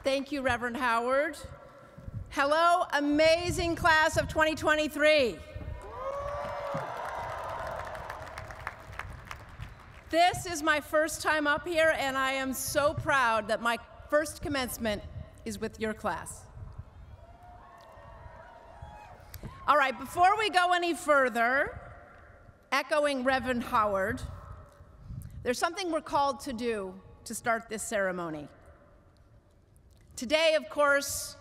Thank you, Reverend Howard. Hello, amazing class of 2023. This is my first time up here, and I am so proud that my first commencement is with your class. All right, before we go any further, echoing Reverend Howard, there's something we're called to do to start this ceremony. Today, of course,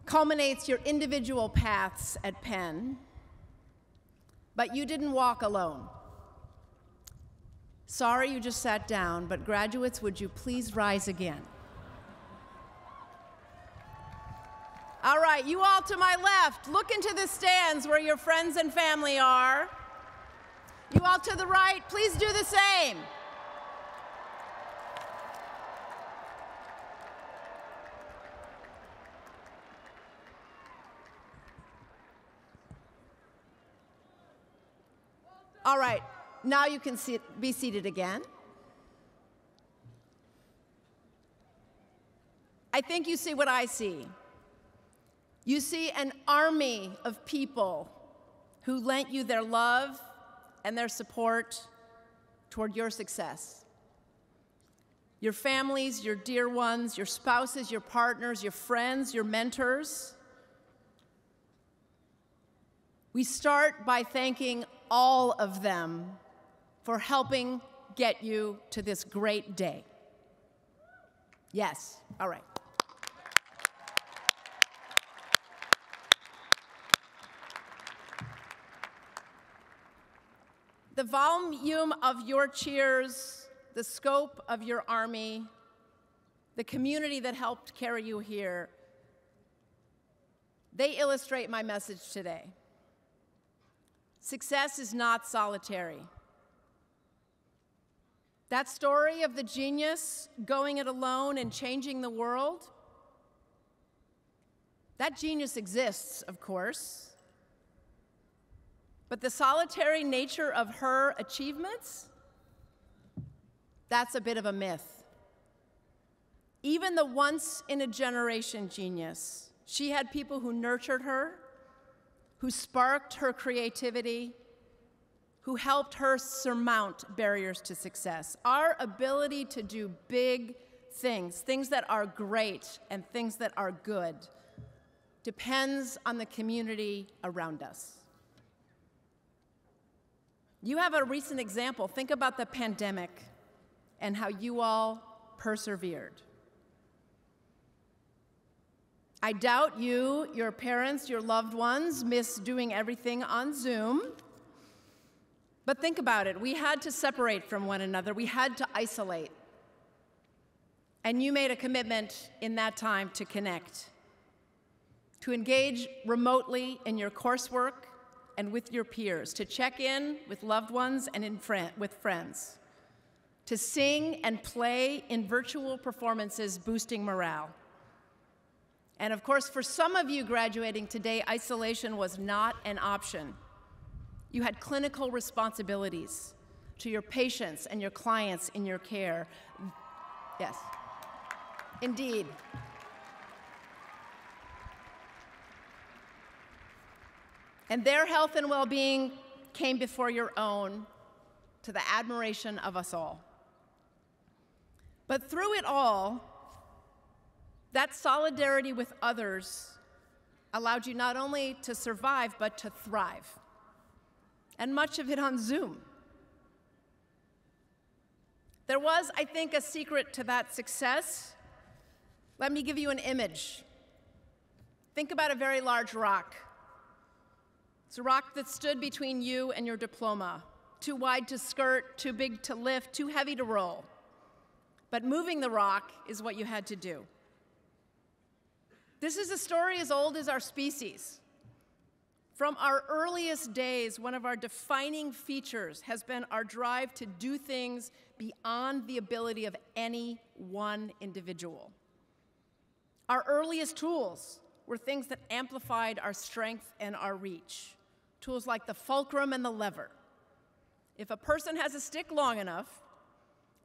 culminates your individual paths at Penn, but you didn't walk alone. Sorry you just sat down, but graduates, would you please rise again? All right, you all to my left, look into the stands where your friends and family are. You all to the right, please do the same. All right, now you can be seated again. I think you see what I see. You see an army of people who lent you their love and their support toward your success. Your families, your dear ones, your spouses, your partners, your friends, your mentors. We start by thanking all of them for helping get you to this great day. Yes, all right. The volume of your cheers, the scope of your army, the community that helped carry you here, they illustrate my message today. Success is not solitary. That story of the genius going it alone and changing the world, that genius exists, of course. But the solitary nature of her achievements, that's a bit of a myth. Even the once-in-a-generation genius, she had people who nurtured her, who sparked her creativity, who helped her surmount barriers to success. Our ability to do big things, things that are great and things that are good, depends on the community around us. You have a recent example. Think about the pandemic and how you all persevered. I doubt you, your parents, your loved ones miss doing everything on Zoom. But think about it. We had to separate from one another. We had to isolate. And you made a commitment in that time to connect, to engage remotely in your coursework and with your peers, to check in with loved ones and with friends, to sing and play in virtual performances, boosting morale. And of course, for some of you graduating today, isolation was not an option. You had clinical responsibilities to your patients and your clients in your care. Yes, indeed. And their health and well-being came before your own, to the admiration of us all. But through it all, that solidarity with others allowed you not only to survive, but to thrive, and much of it on Zoom. There was, I think, a secret to that success. Let me give you an image. Think about a very large rock. It's a rock that stood between you and your diploma, too wide to skirt, too big to lift, too heavy to roll. But moving the rock is what you had to do. This is a story as old as our species. From our earliest days, one of our defining features has been our drive to do things beyond the ability of any one individual. Our earliest tools were things that amplified our strength and our reach. Tools like the fulcrum and the lever. If a person has a stick long enough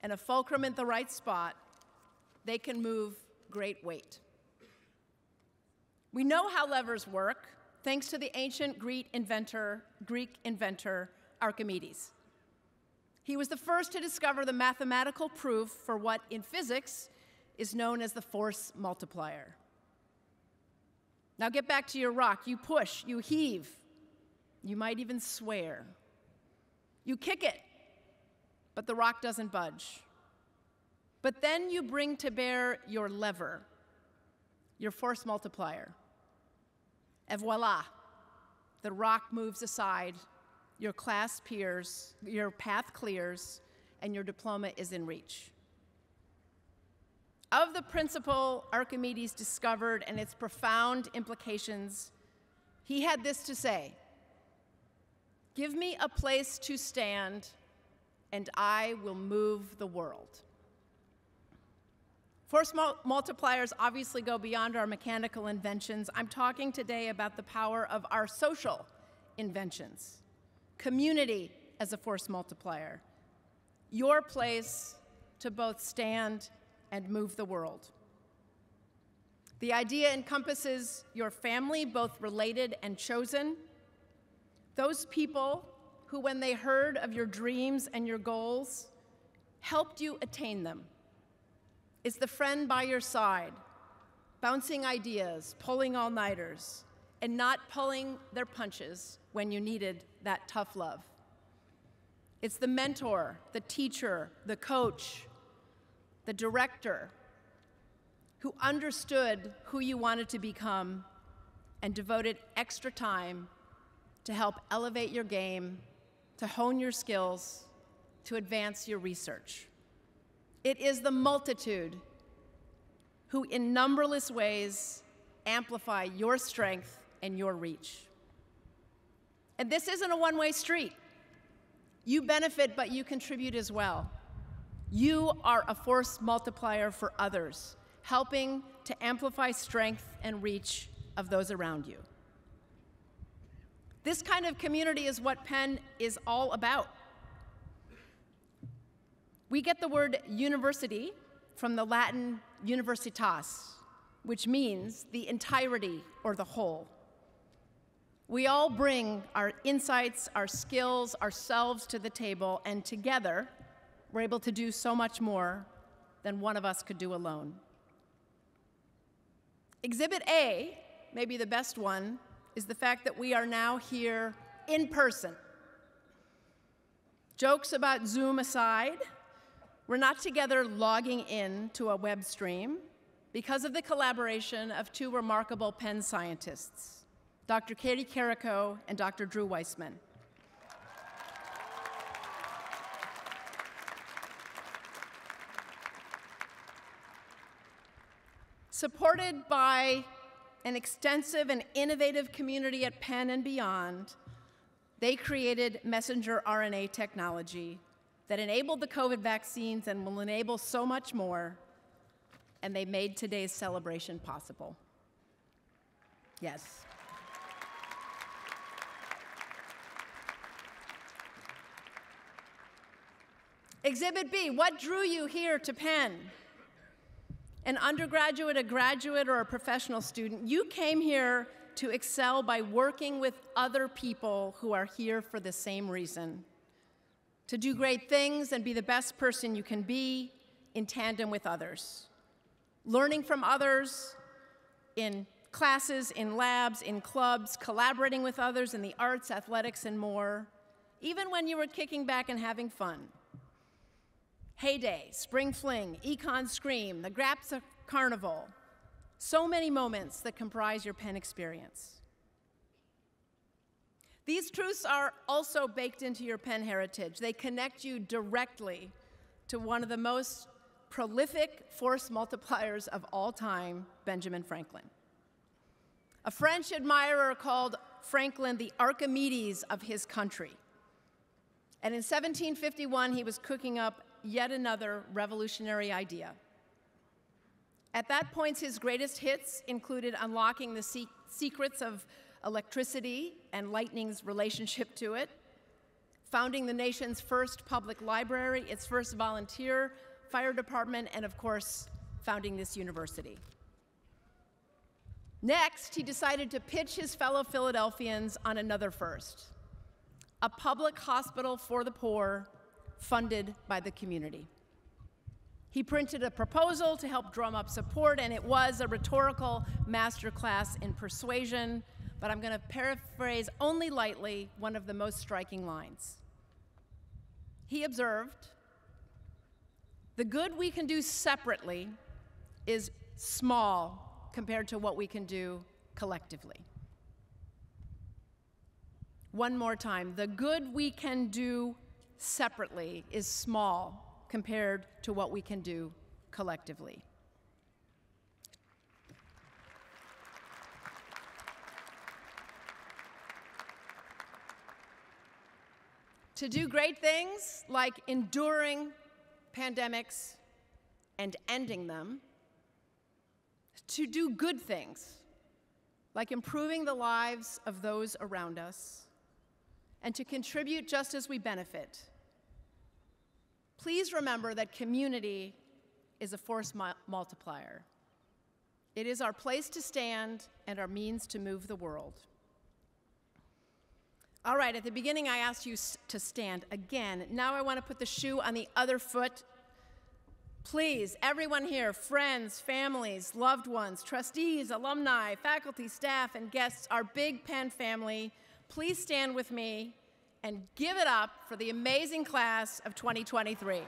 and a fulcrum in the right spot, they can move great weight. We know how levers work thanks to the ancient Greek inventor Archimedes. He was the first to discover the mathematical proof for what in physics is known as the force multiplier. Now get back to your rock. You push, you heave, you might even swear. You kick it, but the rock doesn't budge. But then you bring to bear your lever, your force multiplier. And voila, the rock moves aside, your class peers, your path clears, and your diploma is in reach. Of the principle Archimedes discovered and its profound implications, he had this to say: "Give me a place to stand, and I will move the world." Force multipliers obviously go beyond our mechanical inventions. I'm talking today about the power of our social inventions. Community as a force multiplier. Your place to both stand and move the world. The idea encompasses your family, both related and chosen. Those people who, when they heard of your dreams and your goals, helped you attain them. It's the friend by your side, bouncing ideas, pulling all-nighters, and not pulling their punches when you needed that tough love. It's the mentor, the teacher, the coach, the director who understood who you wanted to become and devoted extra time to help elevate your game, to hone your skills, to advance your research. It is the multitude who in numberless ways amplify your strength and your reach. And this isn't a one-way street. You benefit, but you contribute as well. You are a force multiplier for others, helping to amplify strength and reach of those around you. This kind of community is what Penn is all about. We get the word university from the Latin universitas, which means the entirety or the whole. We all bring our insights, our skills, ourselves to the table, and together, we're able to do so much more than one of us could do alone. Exhibit A, maybe the best one, is the fact that we are now here in person. Jokes about Zoom aside, we're not together logging in to a web stream because of the collaboration of two remarkable Penn scientists, Dr. Katie Carrico and Dr. Drew Weissman. Supported by an extensive and innovative community at Penn and beyond, they created messenger RNA technology that enabled the COVID vaccines and will enable so much more, and they made today's celebration possible. Yes. Exhibit B, what drew you here to Penn? An undergraduate, a graduate, or a professional student, you came here to excel by working with other people who are here for the same reason, to do great things and be the best person you can be in tandem with others. Learning from others in classes, in labs, in clubs, collaborating with others in the arts, athletics, and more, even when you were kicking back and having fun. Heyday, Spring Fling, Econ Scream, the Graps Carnival, so many moments that comprise your Penn experience. These truths are also baked into your Penn heritage. They connect you directly to one of the most prolific force multipliers of all time, Benjamin Franklin. A French admirer called Franklin the Archimedes of his country. And in 1751, he was cooking up yet another revolutionary idea. At that point, his greatest hits included unlocking the secrets of electricity and lightning's relationship to it, founding the nation's first public library, its first volunteer fire department, and of course, founding this university. Next, he decided to pitch his fellow Philadelphians on another first: a public hospital for the poor funded by the community. He printed a proposal to help drum up support, and it was a rhetorical masterclass in persuasion, but I'm going to paraphrase only lightly one of the most striking lines. He observed, "The good we can do separately is small compared to what we can do collectively." One more time, the good we can do separately is small compared to what we can do collectively. To do great things like enduring pandemics and ending them, to do good things like improving the lives of those around us, and to contribute just as we benefit, please remember that community is a force multiplier. It is our place to stand and our means to move the world. All right, at the beginning I asked you to stand again. Now I want to put the shoe on the other foot. Please, everyone here, friends, families, loved ones, trustees, alumni, faculty, staff, and guests, our Big Penn family, please stand with me and give it up for the amazing class of 2023.